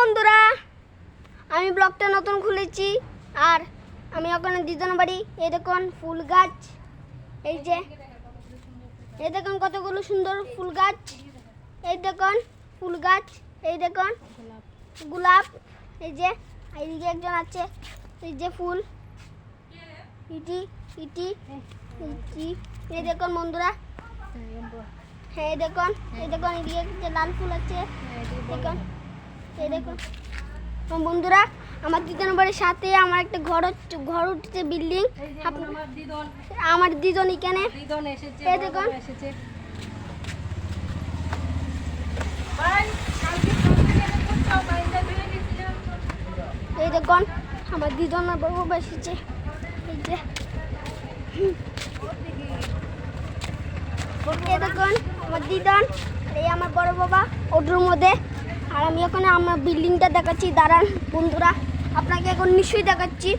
বন্ধুরা, আমি ব্লগটা নতুন খুলেছি আর আমি ওখানে দিদন বাড়ি। এই দেখুন ফুল গাছ, এই যে এই দেখুন কতগুলো সুন্দর ফুল গাছ, এই দেখুন ফুল গাছ, এই দেখুন গোলাপ, এই যে এইদিকে একজন আছে, এই যে ফুল ইটি ইটি ইটি, এই দেখুন বন্ধুরা। হ্যাঁ এই দেখুন এদিকে যে লাল ফুল আছে, দেখুন এই দেখুন বন্ধুরা। আমার দিদন বাড়ির সাথে আমার একটা ঘর উঠছে, বিল্ডিং। আমার দিদন এখানে এই দেখুন, এই দেখুন আমার দিদন আর বড় বাবা এসেছে, এই যে এই দেখুন আমার দিদন, এই আমার বড় বাবা ওটার মধ্যে। আর আমি এখন আমার বিল্ডিংটা দেখাচ্ছি, দাঁড়ান বন্ধুরা, আপনাকে এখন নিশ্চয়ই দেখাচ্ছি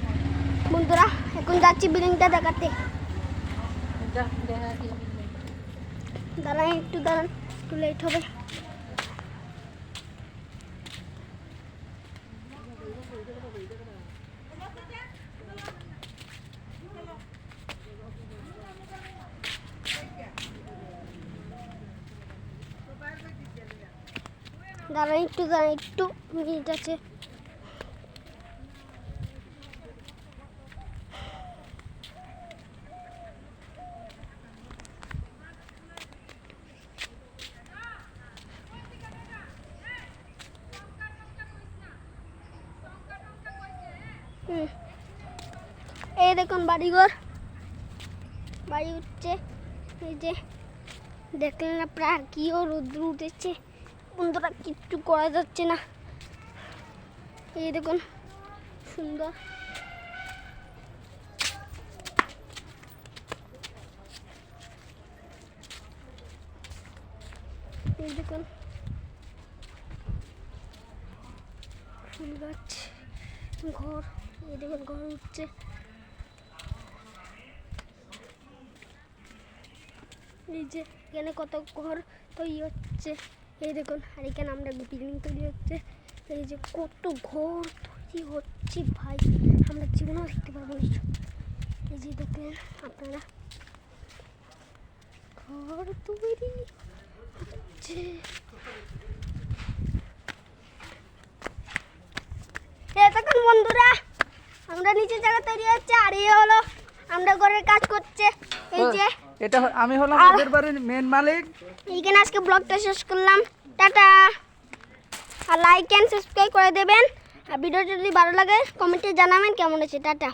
বন্ধুরা। এখন যাচ্ছি বিল্ডিংটা দেখাতে, দাঁড়ান একটু দাঁড়ান, একটু লেট হবে। দাঁড়ান একটু মিনিট আছে। এই দেখুন বাড়ি উঠছে, এই যে দেখলেন আপনারা, কিও রোদ্র উঠেছে বন্ধুরা, কিচ্ছু করা যাচ্ছে না। এই দেখুন সুন্দর, এই দেখুন ফুল গাছ, ঘর, এই দেখুন ঘর উঠছে, এই যে এখানে কত ঘর তৈরি হচ্ছে, এই দেখুন। আর এখানে আমরা বিল্ডিং তৈরি হচ্ছে, এই যে কত ঘর তৈরি হচ্ছে ভাই, আমরা জীবনেও দেখতে পারবো না। এই যে দেখেন আপনারা ঘর তৈরি হচ্ছে। দেখুন বন্ধুরা, আমরা নিচে জায়গা তৈরি হচ্ছে, আর এই হলো আমরা ঘরের কাজ করছে। এই যে এটা আমি হলাম আমাদের বাড়ির মেন মালিক। এইখানে আজকে ব্লগটা শেষ করলাম, টাটা। আর লাইক এন্ড সাবস্ক্রাইব করে দেবেন, আর ভিডিও যদি ভালো লাগে কমেন্টে জানাবেন কেমন হয়েছে। টাটা।